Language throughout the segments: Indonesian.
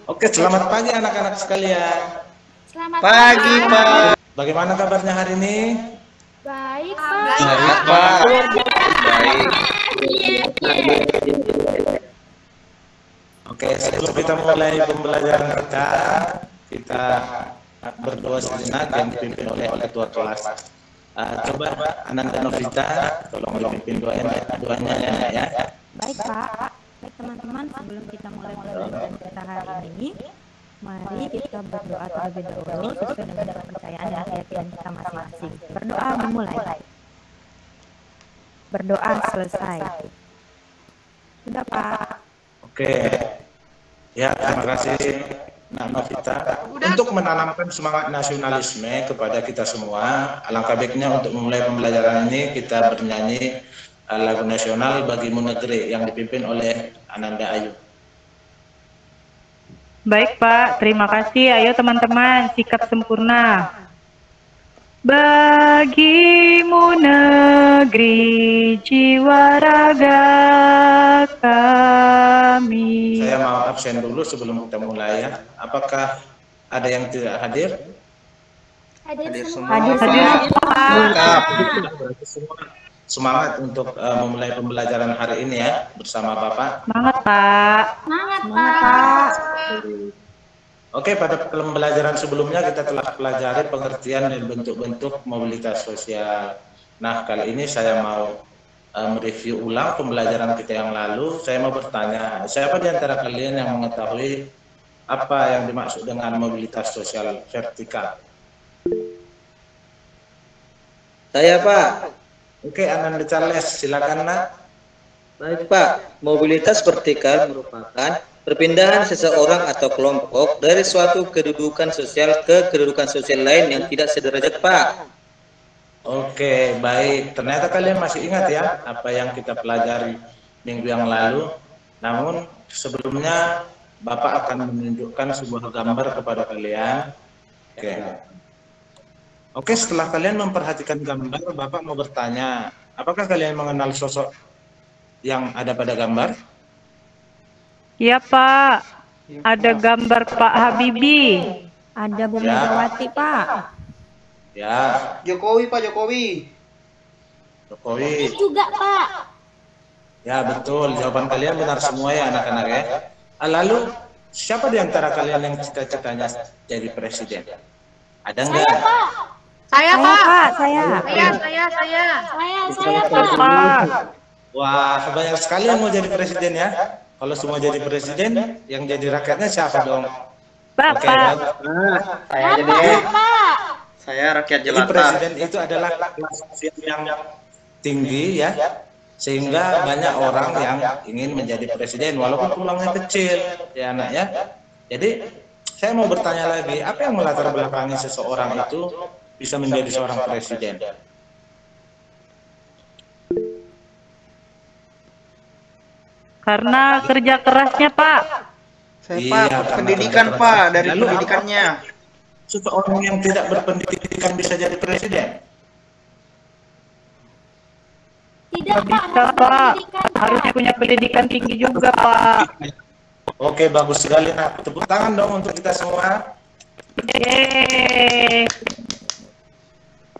Oke, selamat pagi anak-anak sekalian. Selamat Pagi, Pak. Bagaimana kabarnya hari ini? Baik, Pak. Baik, Pak. Baik. Oke, sebelum kita mulai pembelajaran kita berdoa sejenak yang dipimpin oleh ketua kelas. Coba Ananda Novita, tolong dipimpin doanya ya. Baik, Pak. Baik, teman-teman, sebelum kita mulai pembelajaran kita hari ini, mari kita berdoa terlebih dahulu sesuai dengan kepercayaan dan keyakinan kita masing-masing. Berdoa dimulai. Berdoa selesai. Sudah, Pak. Oke. Ya, terima kasih Novita. Untuk menanamkan semangat nasionalisme kepada kita semua, alangkah baiknya untuk memulai pembelajaran ini kita bernyanyi lagu nasional Bagimu Negeri yang dipimpin oleh Ananda Ayu. Baik, Pak. Terima kasih. Ayo teman-teman, sikap sempurna. Bagimu negeri jiwa raga kami. Saya mau absen dulu sebelum kita mulai ya. Apakah ada yang tidak hadir? Hadir semua. Hadir, Pak. Semangat untuk memulai pembelajaran hari ini ya bersama Bapak. Semangat, Pak. Semangat, Pak. Oke, pada pembelajaran sebelumnya kita telah pelajari pengertian dan bentuk-bentuk mobilitas sosial. Nah, kali ini saya mau mereview ulang pembelajaran kita yang lalu. Saya mau bertanya, siapa di antara kalian yang mengetahui apa yang dimaksud dengan mobilitas sosial vertikal? Saya, Pak. Oke, Ananda Charles, silakan Nak. Baik, Pak. Mobilitas vertikal merupakan perpindahan seseorang atau kelompok dari suatu kedudukan sosial ke kedudukan sosial lain yang tidak sederajat, Pak. Oke, baik. Ternyata kalian masih ingat ya apa yang kita pelajari minggu yang lalu. Namun sebelumnya Bapak akan menunjukkan sebuah gambar kepada kalian. Oke. Oke, setelah kalian memperhatikan gambar, Bapak mau bertanya, apakah kalian mengenal sosok yang ada pada gambar? Ya, Pak. Ada gambar Pak Habibie. Ada Bu Megawati, Pak. Ya, Jokowi, Pak. Jokowi. Jokowi. Juga, Pak. Ya, betul. Jawaban kalian benar semua ya anak-anak ya. Lalu, siapa di antara kalian yang cita-citanya jadi presiden? Ada Saya, enggak? Pak. Saya, Pak. Saya. Saya, Pak. Pak. Wah, banyak sekali yang mau jadi presiden ya. Kalau semua jadi presiden, yang jadi rakyatnya siapa dong? Bapak. Oke, baik. Saya Pak. Saya rakyat Jadi presiden itu adalah kelas sosial yang tinggi ya, sehingga banyak orang yang ingin menjadi presiden walaupun peluangnya kecil ya anak ya. Jadi saya mau bertanya lagi, apa yang melatar belakangi seseorang itu bisa menjadi seorang presiden? Karena kerja kerasnya, Pak. Saya, Iya, Pak. karena Pendidikan, kerja Pak. keras. Dari Lalu pendidikannya. Seseorang yang tidak berpendidikan bisa jadi presiden? Tidak, Pak. Bisa, Pak. Harusnya punya pendidikan tinggi juga, Pak. Oke, bagus sekali. Nah, tepuk tangan dong untuk kita semua. Yeay.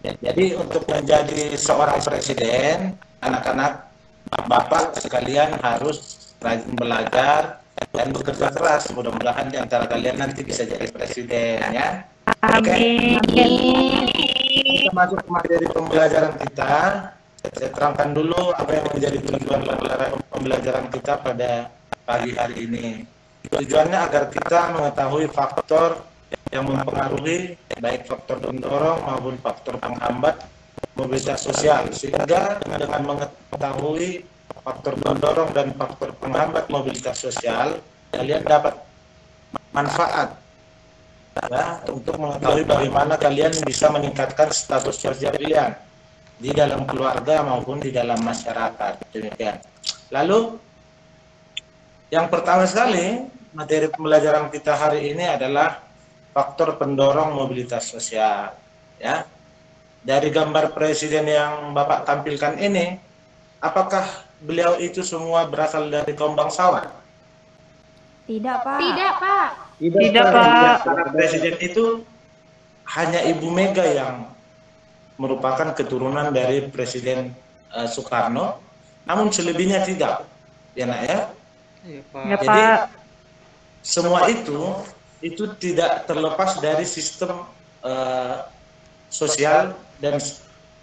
Jadi untuk menjadi seorang presiden, anak-anak, Bapak sekalian harus rajin belajar dan bekerja keras. Mudah-mudahan di antara kalian nanti bisa jadi presiden ya. Amin. Kita masuk ke materi pembelajaran kita. Saya terangkan dulu apa yang menjadi tujuan pembelajaran kita pada pagi hari ini. Tujuannya agar kita mengetahui faktor yang mempengaruhi baik faktor pendorong maupun faktor penghambat mobilitas sosial, sehingga dengan mengetahui faktor pendorong dan faktor penghambat mobilitas sosial, kalian dapat manfaat ya, untuk mengetahui bagaimana kalian bisa meningkatkan status sosial kalian di dalam keluarga maupun di dalam masyarakat. Demikian. Lalu yang pertama sekali materi pembelajaran kita hari ini adalah faktor pendorong mobilitas sosial ya. Dari gambar presiden yang Bapak tampilkan ini, apakah beliau itu semua berasal dari kaum bangsawan? Tidak, Pak. Tidak, Pak. Tidak, Pak. Para presiden itu hanya Ibu Mega yang merupakan keturunan dari Presiden Soekarno, namun selebihnya tidak, ya nak ya. Iya, Pak. Ya, Jadi Pak. semua itu tidak terlepas dari sistem sosial dan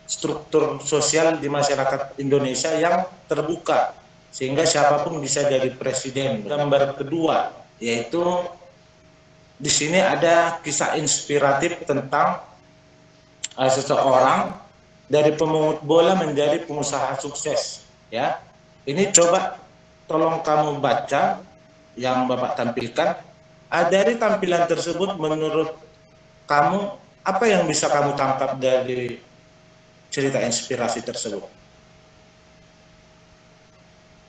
struktur sosial di masyarakat Indonesia yang terbuka, sehingga siapapun bisa jadi presiden. Gambar kedua yaitu di sini ada kisah inspiratif tentang seseorang dari pemungut bola menjadi pengusaha sukses, ya. Ini coba tolong kamu baca yang Bapak tampilkan. Dari tampilan tersebut menurut kamu apa yang bisa kamu tangkap dari cerita inspirasi tersebut?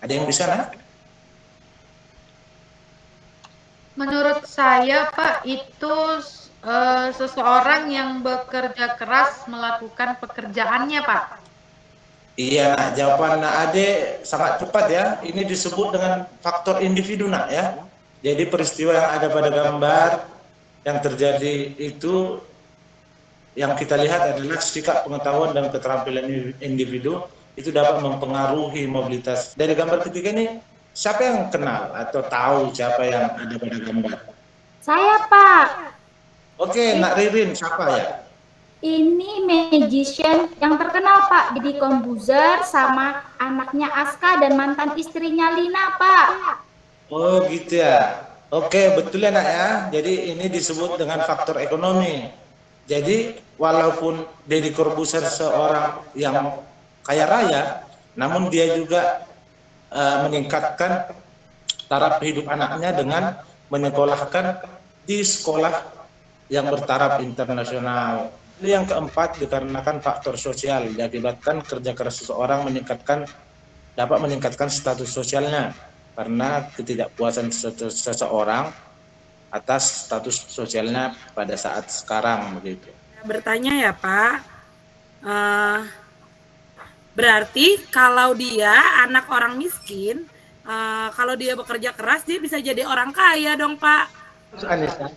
Ada yang bisa, nak? Menurut saya, Pak, itu seseorang yang bekerja keras melakukan pekerjaannya, Pak. Iya, nak, jawaban nak Ade sangat tepat ya. Ini disebut dengan faktor individu, nak ya. Jadi peristiwa yang ada pada gambar yang terjadi itu yang kita lihat adalah sikap pengetahuan dan keterampilan individu itu dapat mempengaruhi mobilitas. Dari gambar ketiga ini, siapa yang kenal atau tahu siapa yang ada pada gambar? Saya, Pak. Oke, Nak Ririn, siapa ya? Ini magician yang terkenal, Pak. Deddy Corbuzier sama anaknya Aska dan mantan istrinya Lina, Pak. Oh gitu ya. Oke, betul ya nak ya. Jadi ini disebut dengan faktor ekonomi. Jadi walaupun Deddy Corbuzier seorang yang kaya raya, namun dia juga meningkatkan taraf hidup anaknya dengan menyekolahkan di sekolah yang bertaraf internasional. Yang keempat, dikarenakan faktor sosial, diakibatkan kerja keras seseorang dapat meningkatkan status sosialnya karena ketidakpuasan seseorang atas status sosialnya pada saat sekarang begitu. Bertanya ya Pak, berarti kalau dia anak orang miskin, kalau dia bekerja keras dia bisa jadi orang kaya dong Pak. Anissa,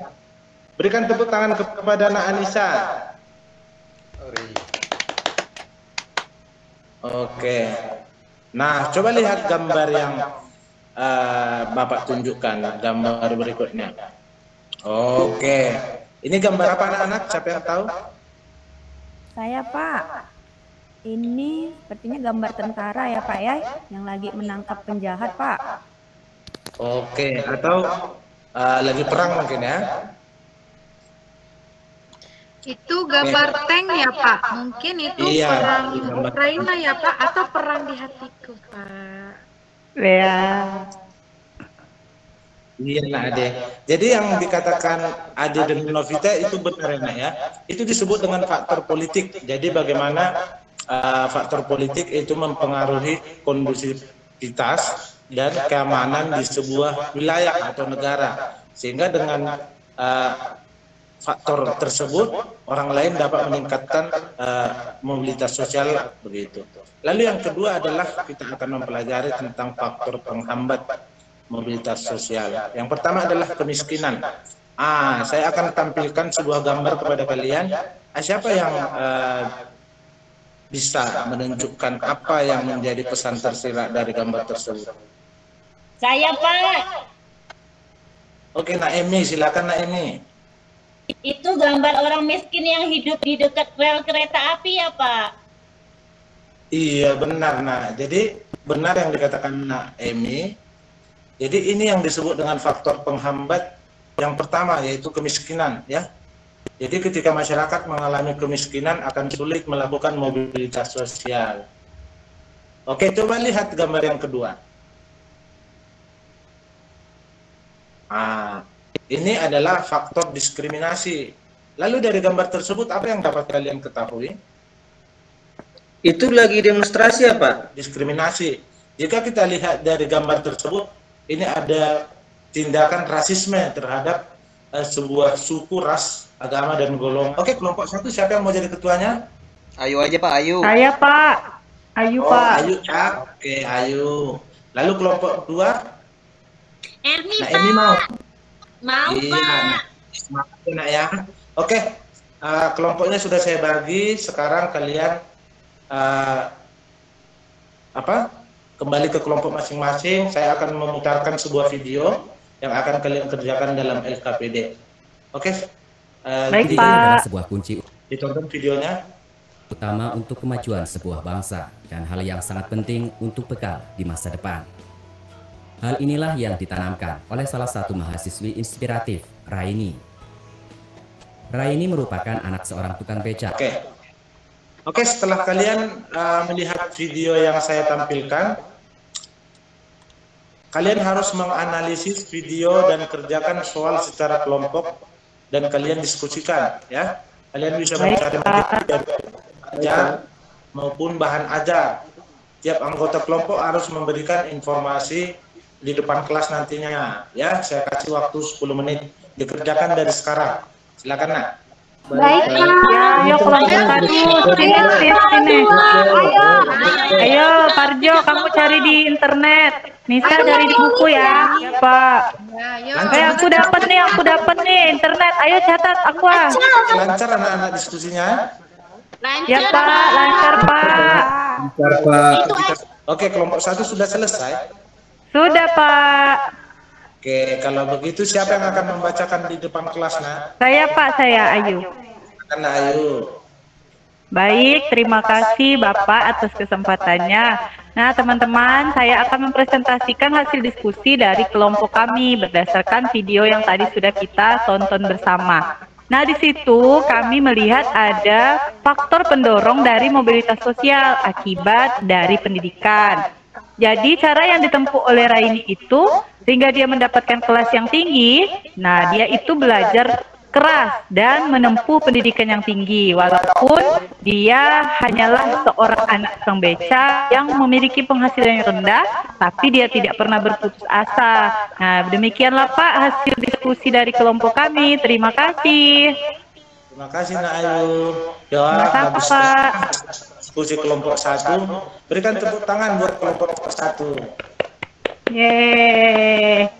berikan tepuk tangan kepada Nak Anissa. Oke, nah coba lihat gambar yang Bapak tunjukkan, gambar berikutnya. Oke, ini gambar apa anak-anak? Siapa yang tahu? Saya Pak, ini sepertinya gambar tentara ya Pak ya, yang lagi menangkap penjahat Pak. Oke, atau lagi perang mungkin ya? Itu gambar tank ya, Pak. Mungkin itu Iya, perang gambar. Ukraina ya, Pak, atau perang di hatiku, Pak. Ya. Iya Nak Ade. Jadi yang dikatakan Ade dan Novita itu benar ya Nak ya. Itu disebut dengan faktor politik. Jadi bagaimana faktor politik itu mempengaruhi kondusivitas dan keamanan di sebuah wilayah atau negara. Sehingga dengan faktor tersebut orang lain dapat meningkatkan mobilitas sosial begitu. Lalu yang kedua adalah kita akan mempelajari tentang faktor penghambat mobilitas sosial. Yang pertama adalah kemiskinan. Saya akan tampilkan sebuah gambar kepada kalian. Siapa yang bisa menunjukkan apa yang menjadi pesan tersirat dari gambar tersebut? Saya Pak. Oke, Nak Emi, silakan Nak Emi. Itu gambar orang miskin yang hidup di dekat rel kereta api ya Pak? Iya benar Nak. Jadi benar yang dikatakan Nak Emi. Jadi ini yang disebut dengan faktor penghambat yang pertama yaitu kemiskinan ya. Jadi ketika masyarakat mengalami kemiskinan akan sulit melakukan mobilitas sosial. Oke, coba lihat gambar yang kedua. Ini adalah faktor diskriminasi. Lalu dari gambar tersebut apa yang dapat kalian ketahui? Itu lagi demonstrasi apa? Diskriminasi. Jika kita lihat dari gambar tersebut, ini ada tindakan rasisme terhadap sebuah suku, ras, agama, dan golongan. Oke, kelompok satu siapa yang mau jadi ketuanya? Ayo aja Pak, ayo. Saya Pak. Ayu Pak. Ayu, Cak. Oke, ayo. Lalu kelompok dua? Erni Nah, Pak. Emi mau. Mau, Iya, Pak. semangat ya, Nak ya. Oke, kelompoknya sudah saya bagi. Sekarang kalian kembali ke kelompok masing-masing. Saya akan memutarkan sebuah video yang akan kalian kerjakan dalam LKPD. Oke. Baik, Pendidikan adalah Pak. sebuah kunci Ditonton videonya. utama untuk kemajuan sebuah bangsa dan hal yang sangat penting untuk bekal di masa depan. Hal inilah yang ditanamkan oleh salah satu mahasiswi inspiratif, Raini. Raini merupakan anak seorang tukang becak. Oke, setelah kalian melihat video yang saya tampilkan, kalian harus menganalisis video dan kerjakan soal secara kelompok dan kalian diskusikan, ya. Kalian bisa mencari materi dari ajar maupun bahan ajar. Tiap anggota kelompok harus memberikan informasi di depan kelas nantinya, ya. Saya kasih waktu 10 menit, dikerjakan dari sekarang. Silakan, Nak. Baik, Pak. Ayo kelompok 1, sini. Ayo, Parjo, kamu cari di internet. Nisa dari di buku ya, Pak. Aku dapat nih internet. Ayo catat, aku ah. Lancar anak-anak diskusinya. Ya Pak, lancar Pak. Oke, kelompok 1 sudah selesai. Sudah Pak. Oke, kalau begitu siapa yang akan membacakan di depan kelas, Nak? Saya Pak, saya Ayu. Karena Ayu. Baik, terima kasih Bapak atas kesempatannya. Nah teman-teman, saya akan mempresentasikan hasil diskusi dari kelompok kami berdasarkan video yang tadi sudah kita tonton bersama. Nah di situ kami melihat ada faktor pendorong dari mobilitas sosial akibat dari pendidikan. Jadi cara yang ditempuh oleh Raini itu sehingga dia mendapatkan kelas yang tinggi, nah dia itu belajar keras dan menempuh pendidikan yang tinggi walaupun dia hanyalah seorang anak tukang beca yang memiliki penghasilan yang rendah, tapi dia tidak pernah berputus asa. Nah demikianlah Pak hasil diskusi dari kelompok kami. Terima kasih. Terima kasih, Nak Ayu. Ya, Sama-sama, bagus. Pak. Diskusi kelompok 1. Berikan tepuk tangan buat kelompok 1. Yeay.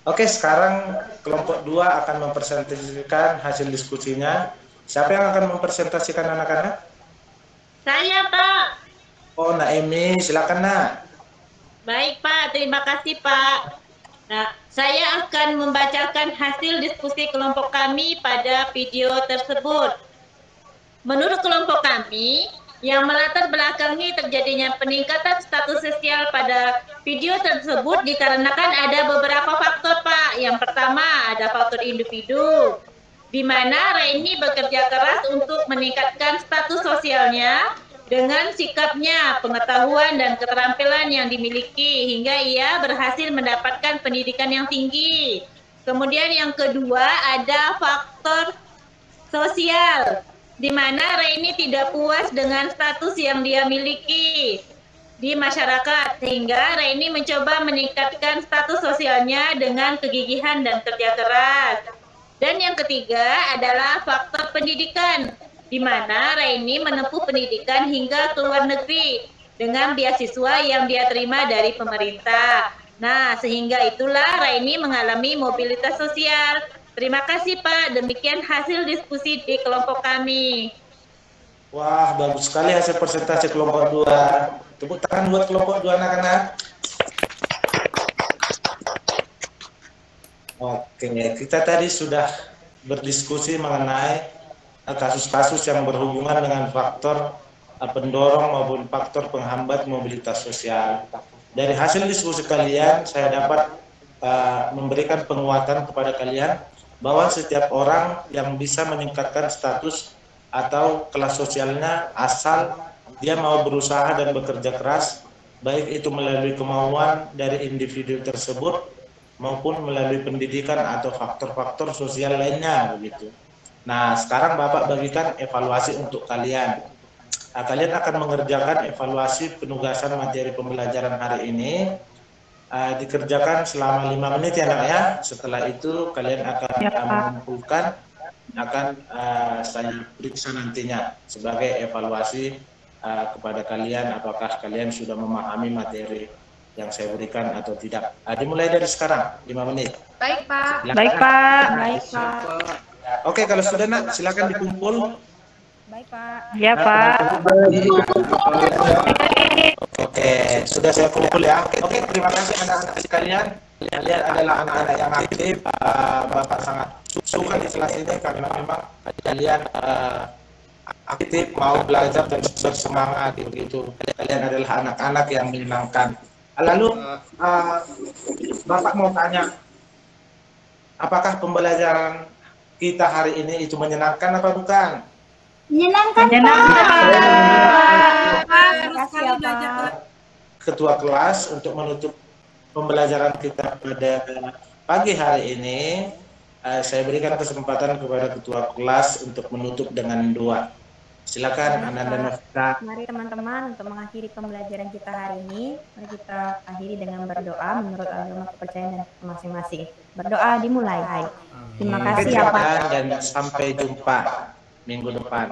Oke, sekarang kelompok 2 akan mempresentasikan hasil diskusinya. Siapa yang akan mempresentasikan anak-anak? Saya, Pak. Oh, Naimi, silakan, Nak. Baik, Pak. Terima kasih, Pak. Nah, saya akan membacakan hasil diskusi kelompok kami pada video tersebut. Menurut kelompok kami, yang melatar belakangi terjadinya peningkatan status sosial pada video tersebut dikarenakan ada beberapa faktor, Pak. Yang pertama, ada faktor individu, di mana Raini bekerja keras untuk meningkatkan status sosialnya dengan sikapnya, pengetahuan, dan keterampilan yang dimiliki, hingga ia berhasil mendapatkan pendidikan yang tinggi. Kemudian yang kedua, ada faktor sosial, di mana Raini tidak puas dengan status yang dia miliki di masyarakat, sehingga Raini mencoba meningkatkan status sosialnya dengan kegigihan dan kerja keras. Dan yang ketiga adalah faktor pendidikan, di mana Raini menempuh pendidikan hingga ke luar negeri dengan beasiswa yang dia terima dari pemerintah. Nah, sehingga itulah Raini mengalami mobilitas sosial. Terima kasih Pak, demikian hasil diskusi di kelompok kami. Wah, bagus sekali hasil presentasi kelompok 2. Tepuk tangan buat kelompok 2, anak-anak. Oke, kita tadi sudah berdiskusi mengenai kasus-kasus yang berhubungan dengan faktor pendorong maupun faktor penghambat mobilitas sosial. Dari hasil diskusi kalian, saya dapat memberikan penguatan kepada kalian bahwa setiap orang yang bisa meningkatkan status atau kelas sosialnya asal dia mau berusaha dan bekerja keras, baik itu melalui kemauan dari individu tersebut maupun melalui pendidikan atau faktor-faktor sosial lainnya begitu. Nah, sekarang Bapak bagikan evaluasi untuk kalian. Nah, kalian akan mengerjakan evaluasi penugasan materi pembelajaran hari ini. Dikerjakan selama 5 menit ya, Nak ya. Setelah itu kalian akan mengumpulkan, akan saya periksa nantinya sebagai evaluasi kepada kalian apakah kalian sudah memahami materi yang saya berikan atau tidak. Dimulai dari sekarang, 5 menit. Baik, Pak. Silakan. Baik, Pak. Baik, Pak. Oke, kalau sudah nak, silakan dikumpul. Baik, Pak. Ya, Pak. Oke, sudah saya kumpul ya. Oke, terima kasih anak-anak sekalian. Kalian adalah anak-anak yang aktif. Bapak sangat suka di kelas ini karena memang kalian aktif, mau belajar dan bersemangat begitu. Kalian adalah anak-anak yang menyenangkan. Lalu Bapak mau tanya, apakah pembelajaran kita hari ini itu menyenangkan apa bukan? Menyenangkan, Menyenangkan, Terus sekali belajar. Ketua kelas untuk menutup pembelajaran kita pada pagi hari ini, saya berikan kesempatan kepada ketua kelas untuk menutup dengan doa. Silakan Ananda Novita. Mari teman-teman untuk mengakhiri pembelajaran kita hari ini, mari kita akhiri dengan berdoa menurut agama kepercayaan dan masing-masing. Berdoa dimulai. Terima kasih ya Pak. Dan sampai jumpa minggu depan.